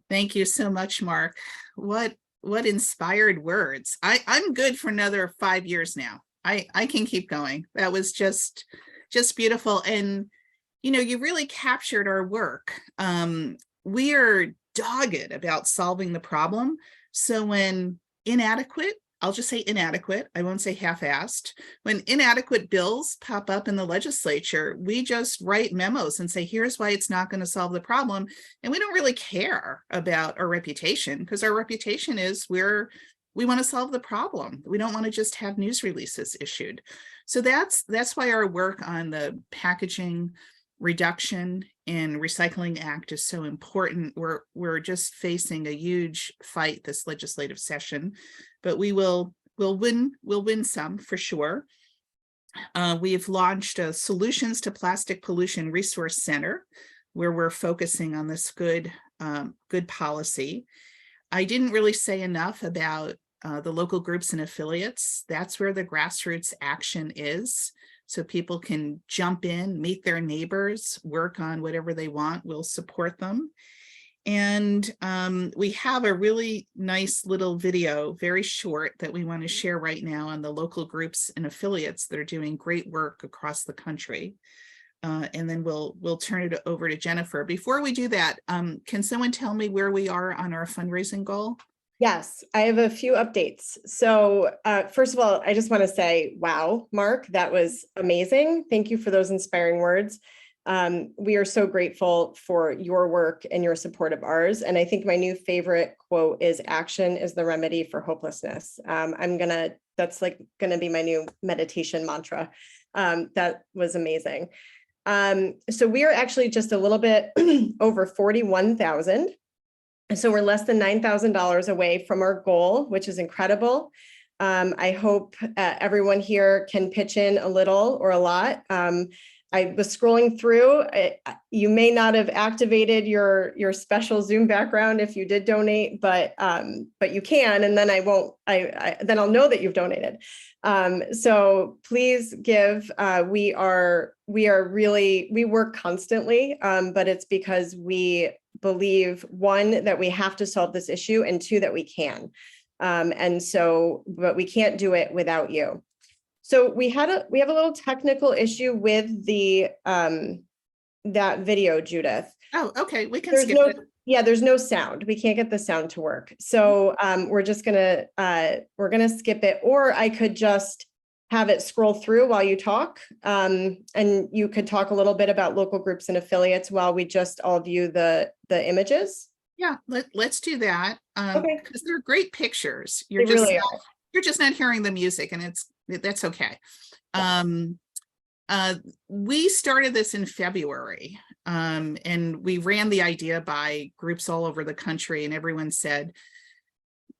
Thank you so much, Mark. What inspired words. I'm good for another 5 years now. I can keep going. That was just beautiful. And, you really captured our work. We are dogged about solving the problem. So when inadequate, I'll just say inadequate, I won't say half-assed. When inadequate bills pop up in the legislature, we just write memos and say, here's why it's not going to solve the problem. And we don't really care about our reputation, because our reputation is we want to solve the problem. We don't want to just have news releases issued. So that's why our work on the Packaging Reduction and Recycling Act is so important. We're just facing a huge fight this legislative session, but we'll win some for sure. We've launched a Solutions to Plastic Pollution Resource Center, where we're focusing on this good policy. I didn't really say enough about the local groups and affiliates. That's where the grassroots action is. So people can jump in, meet their neighbors, work on whatever they want. We'll support them. And we have a really nice little video, very short, that we want to share right now on the local groups and affiliates that are doing great work across the country. And then we'll turn it over to Jennifer. Before we do that, can someone tell me where we are on our fundraising goal? Yes, I have a few updates. So first of all, I just want to say, wow, Mark, that was amazing. Thank you for those inspiring words. We are so grateful for your work and your support of ours. And I think my new favorite quote is, action is the remedy for hopelessness. That's like gonna be my new meditation mantra. That was amazing. So we are actually just a little bit over 41,000. So we're less than $9,000 away from our goal, which is incredible. I hope everyone here can pitch in a little or a lot. I was scrolling through. You may not have activated your special Zoom background if you did donate, but you can, and then then I'll know that you've donated. So please give. We work constantly, but it's because we believe, one, that we have to solve this issue, and two, that we can. But we can't do it without you. So we have a little technical issue with the that video, Judith. Oh, okay, we can skip it. Yeah, there's no sound. We can't get the sound to work. So we're gonna skip it, or I could just have it scroll through while you talk. And you could talk a little bit about local groups and affiliates while we just all view the images. Yeah, let's do that. Okay. Because they're great pictures. They really are. You're just not hearing the music, and that's okay. We started this in February, and we ran the idea by groups all over the country, and everyone said,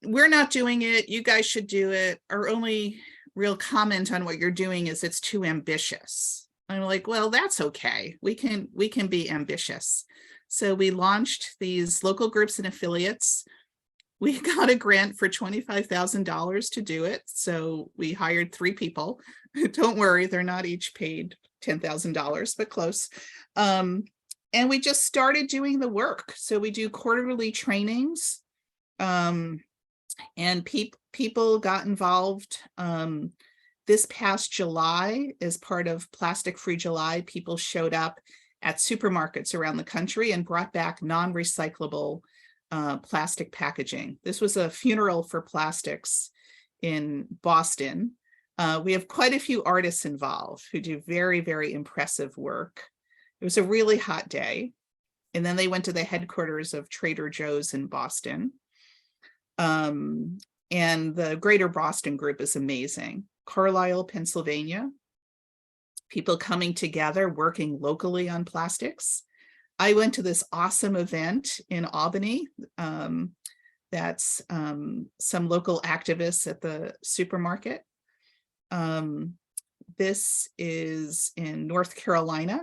we're not doing it, you guys should do it. Our only real comment on what you're doing is it's too ambitious. I'm like, well, that's okay. We can be ambitious. So we launched these local groups and affiliates. We got a grant for $25,000 to do it. So we hired 3 people. Don't worry, they're not each paid $10,000, but close. And we just started doing the work. So we do quarterly trainings, and people got involved. This past July, as part of Plastic Free July, people showed up at supermarkets around the country and brought back non-recyclable plastic packaging. This was a funeral for plastics in Boston. We have quite a few artists involved who do very, very impressive work. It was a really hot day. And then they went to the headquarters of Trader Joe's in Boston. And the Greater Boston group is amazing. Carlisle, Pennsylvania, people coming together, working locally on plastics. I went to this awesome event in Albany. That's some local activists at the supermarket. This is in North Carolina.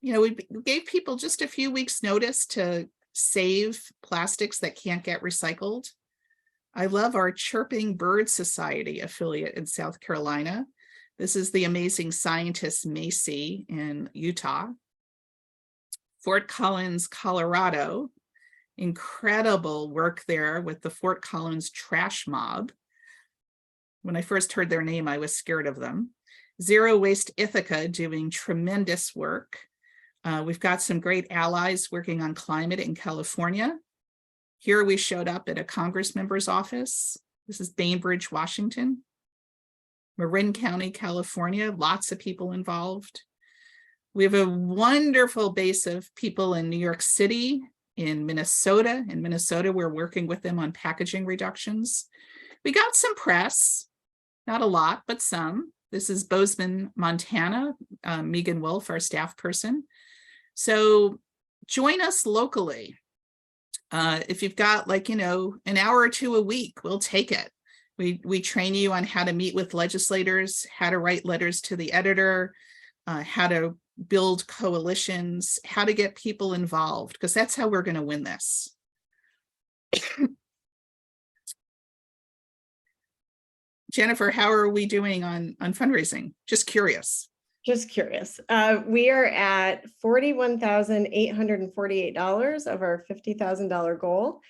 You know, we gave people just a few weeks notice to save plastics that can't get recycled. I love our Chirping Bird Society affiliate in South Carolina. This is the amazing scientist Macy in Utah. Fort Collins, Colorado. Incredible work there with the Fort Collins Trash Mob. When I first heard their name, I was scared of them. Zero Waste Ithaca doing tremendous work. We've got some great allies working on climate in California. Here we showed up at a Congress member's office. This is Bainbridge, Washington. Marin County, California, lots of people involved. We have a wonderful base of people in New York City, in Minnesota. In Minnesota, we're working with them on packaging reductions. We got some press, not a lot, but some. This is Bozeman, Montana, Megan Wolf, our staff person. So join us locally. If you've got like, you know, an hour or two a week, we'll take it. We train you on how to meet with legislators, how to write letters to the editor, how to build coalitions, how to get people involved, because that's how we're going to win this. Jennifer, how are we doing on fundraising? Just curious. Just curious. We are at $41,848 of our $50,000 goal.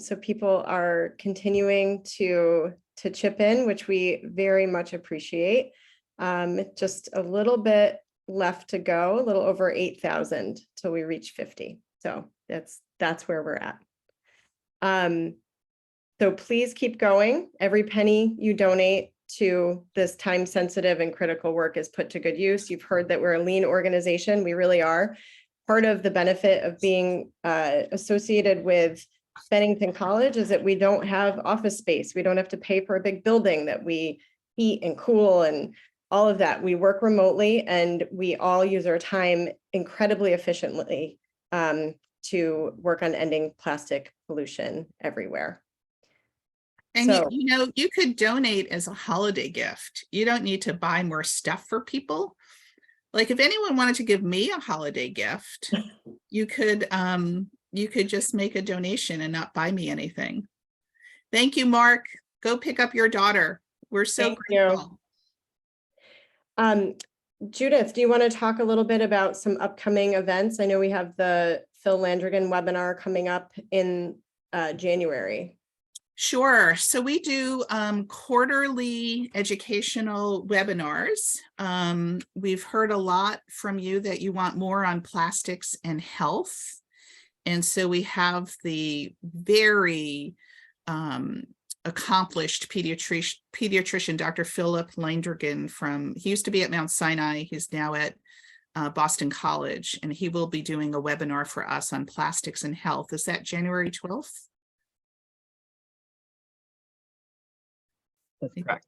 So people are continuing to chip in, which we very much appreciate. Just a little bit left to go, a little over 8,000 till we reach 50. So that's where we're at. So please keep going. Every penny you donate to this time-sensitive and critical work is put to good use. You've heard that we're a lean organization. We really are. Part of the benefit of being associated with Bennington College is that we don't have office space. We don't have to pay for a big building that we heat and cool and all of that. We work remotely and we all use our time incredibly efficiently to work on ending plastic pollution everywhere. And So, you know, you could donate as a holiday gift. You don't need to buy more stuff for people. Like if anyone wanted to give me a holiday gift, you could just make a donation and not buy me anything. Thank you, Mark. Go pick up your daughter. We're so grateful. Judith, do you want to talk a little bit about some upcoming events? I know we have the Phil Landrigan webinar coming up in January. Sure. So we do quarterly educational webinars. We've heard a lot from you that you want more on plastics and health. And so we have the very accomplished pediatrician, Dr. Philip Landrigan he used to be at Mount Sinai. He's now at Boston College, and he will be doing a webinar for us on plastics and health. Is that January 12th? That's correct.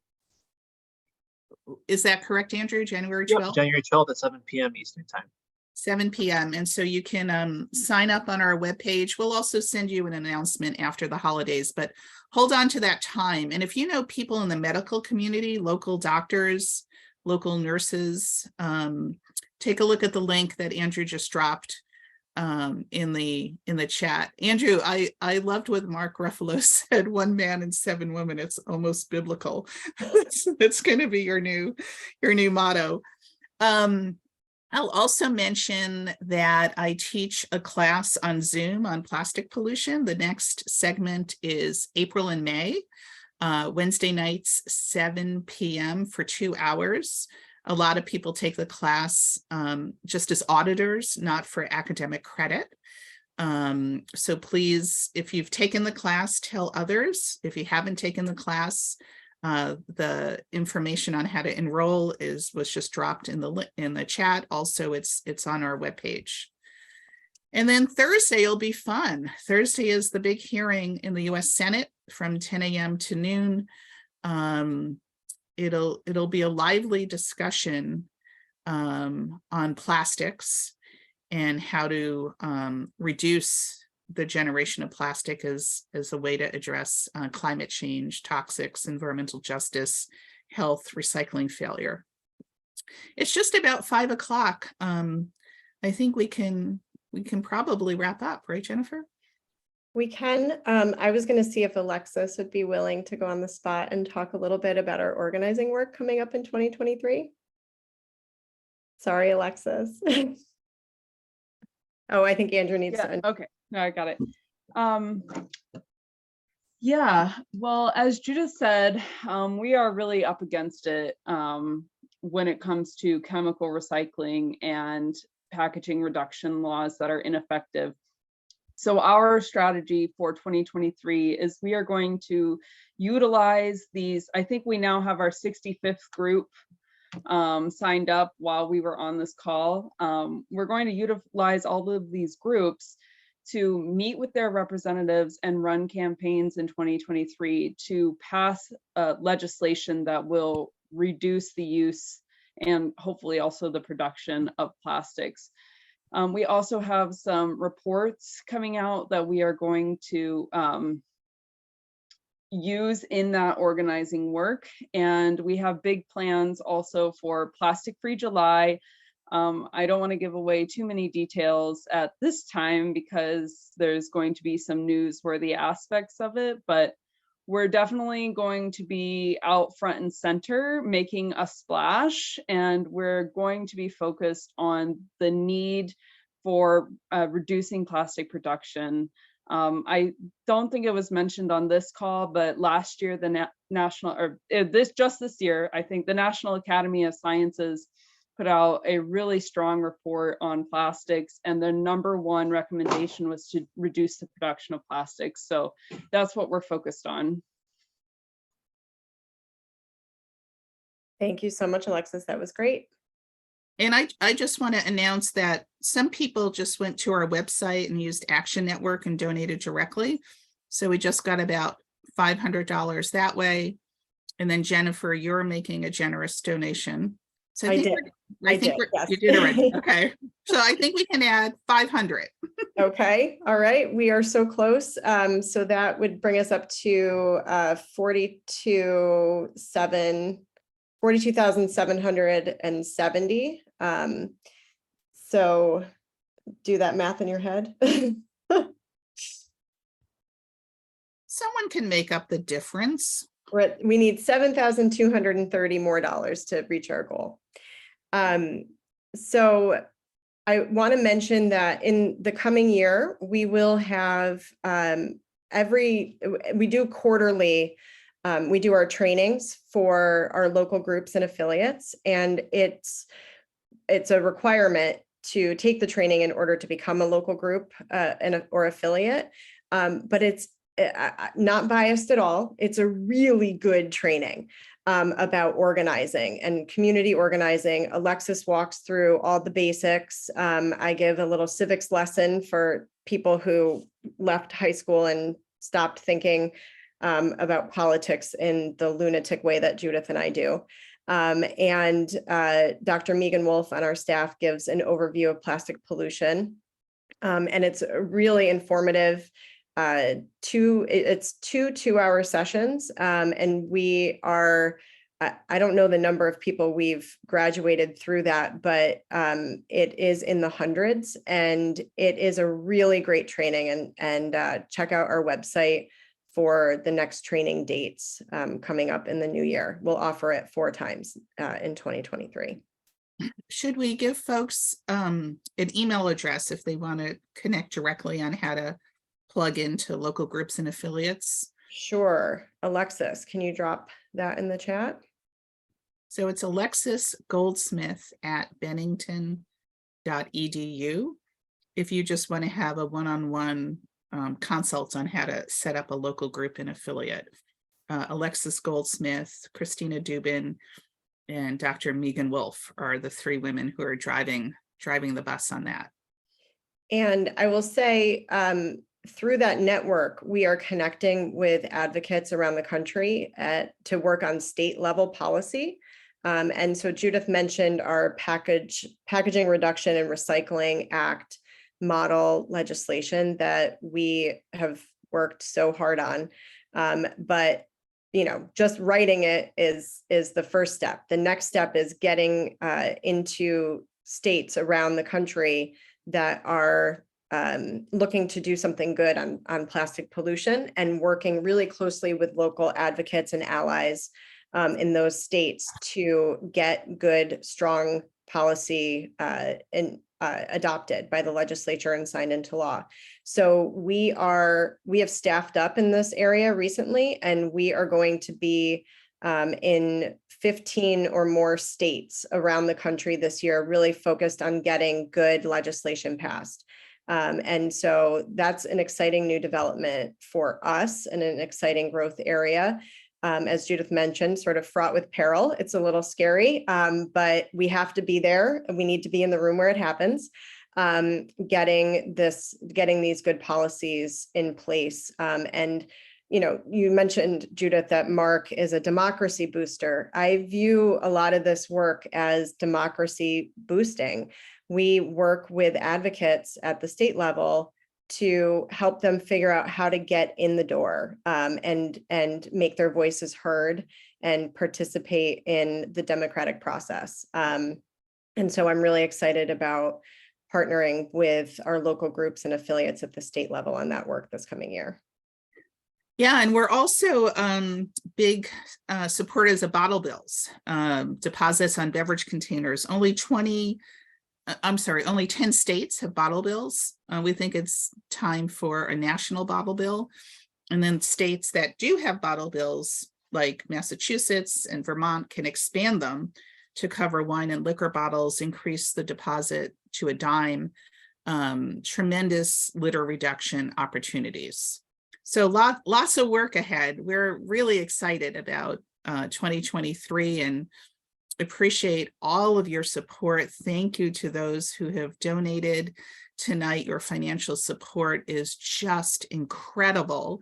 Is that correct, Andrew? January 12th? Yep, January 12th at 7 p.m. Eastern time. 7 p.m. And so you can sign up on our webpage. We'll also send you an announcement after the holidays, but hold on to that time. And if you know people in the medical community, local doctors, local nurses, take a look at the link that Andrew just dropped in the chat. Andrew, I loved what Mark Ruffalo said, 1 man and 7 women. It's almost biblical. It's going to be your new motto. I'll also mention that I teach a class on Zoom on plastic pollution. The next segment is April and May, Wednesday nights, 7 p.m. for 2 hours. A lot of people take the class just as auditors, not for academic credit. So please, if you've taken the class, tell others. If you haven't taken the class, the information on how to enroll was just dropped in the chat. Also, it's on our webpage. And then Thursday will be fun. Thursday is the big hearing in the U.S. Senate from 10 a.m. to noon. it'll be a lively discussion on plastics and how to reduce the generation of plastic as a way to address climate change, toxics, environmental justice, health, recycling failure. It's just about 5 o'clock. I think we can probably wrap up, right, Jennifer? We can. I was going to see if Alexis would be willing to go on the spot and talk a little bit about our organizing work coming up in 2023. Sorry, Alexis. Oh, I think Andrew needs Yeah, to. okay, no, I got it. Yeah, well, as Judith said, we are really up against it when it comes to chemical recycling and packaging reduction laws that are ineffective. So our strategy for 2023 is we are going to utilize these. I think we now have our 65th group signed up while we were on this call. We're going to utilize all of these groups to meet with their representatives and run campaigns in 2023 to pass legislation that will reduce the use and hopefully also the production of plastics. We also have some reports coming out that we are going to use in that organizing work. And we have big plans also for Plastic Free July. I don't want to give away too many details at this time because there's going to be some newsworthy aspects of it, but we're definitely going to be out front and center making a splash, and we're going to be focused on the need for reducing plastic production. I don't think it was mentioned on this call, but last year the this year, I think the National Academy of Sciences put out a really strong report on plastics, and their #1 recommendation was to reduce the production of plastics. So that's what we're focused on. Thank you so much, Alexis. That was great. And I just want to announce that some people just went to our website and used Action Network and donated directly. So we just got about $500 that way. And then Jennifer, you're making a generous donation. So I think yes. you did already. Okay. So I think we can add 500. Okay. All right. We are so close. So that would bring us up to 42,770. So do that math in your head. Someone can make up the difference. We need $7,230 more to reach our goal. So I want to mention that in the coming year, we will have we do quarterly, we do our trainings for our local groups and affiliates, and it's a requirement to take the training in order to become a local group or affiliate. But it's not biased at all. It's a really good training about organizing and community organizing. Alexis walks through all the basics. I give a little civics lesson for people who left high school and stopped thinking about politics in the lunatic way that Judith and I do. And Dr. Megan Wolf on our staff gives an overview of plastic pollution. And it's really informative. It's two 2-hour sessions. And we are, I don't know the number of people we've graduated through that, but it is in the hundreds, and it is a really great training. And check out our website for the next training dates coming up in the new year. We'll offer it 4 times in 2023. Should we give folks an email address if they want to connect directly on how to plug into local groups and affiliates? Sure. Alexis, can you drop that in the chat? So it's alexisgoldsmith@bennington.edu. If you just want to have a one-on-one consult on how to set up a local group and affiliate. Alexis Goldsmith, Christina Dubin, and Dr. Megan Wolf are the 3 women who are driving the bus on that. And I will say, through that network, we are connecting with advocates around the country to work on state level policy. And so Judith mentioned our Packaging Reduction and Recycling Act model legislation that we have worked so hard on. But just writing it is the first step. The next step is getting into states around the country that are looking to do something good on plastic pollution, and working really closely with local advocates and allies in those states to get good, strong policy adopted by the legislature and signed into law. So we have staffed up in this area recently, and we are going to be in 15 or more states around the country this year, really focused on getting good legislation passed. And so that's an exciting new development for us and an exciting growth area. As Judith mentioned, sort of fraught with peril. It's a little scary, but we have to be there, and we need to be in the room where it happens, getting these good policies in place. And you mentioned, Judith, that Mark is a democracy booster. I view a lot of this work as democracy boosting. We work with advocates at the state level to help them figure out how to get in the door, and make their voices heard and participate in the democratic process. And so I'm really excited about partnering with our local groups and affiliates at the state level on that work this coming year. Yeah, and we're also big supporters of bottle bills, deposits on beverage containers. Only 10 states have bottle bills. We think it's time for a national bottle bill. And then states that do have bottle bills, like Massachusetts and Vermont, can expand them to cover wine and liquor bottles, increase the deposit to a dime, tremendous litter reduction opportunities. So lots of work ahead. We're really excited about 2023 and appreciate all of your support. Thank you to those who have donated tonight. Your financial support is just incredible.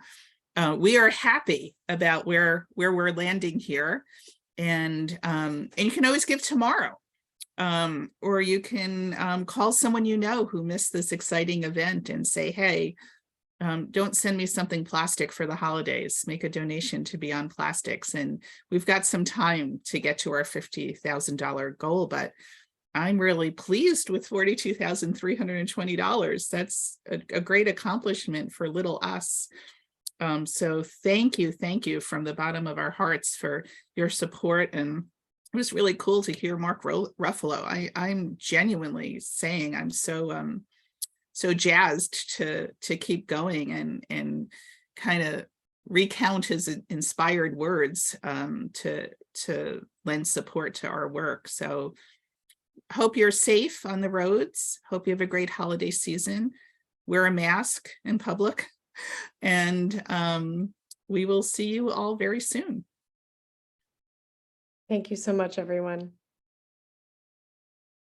We are happy about where we're landing here, and you can always give tomorrow, or you can call someone who missed this exciting event and say, hey, don't send me something plastic for the holidays. Make a donation to Beyond Plastics. And we've got some time to get to our $50,000 goal, but I'm really pleased with $42,320. That's a great accomplishment for little us. So thank you from the bottom of our hearts for your support. And it was really cool to hear Mark Ruffalo. I'm genuinely saying I'm so jazzed to keep going and kind of recount his inspired words to lend support to our work. So hope you're safe on the roads. Hope you have a great holiday season. Wear a mask in public, and we will see you all very soon. Thank you so much, everyone.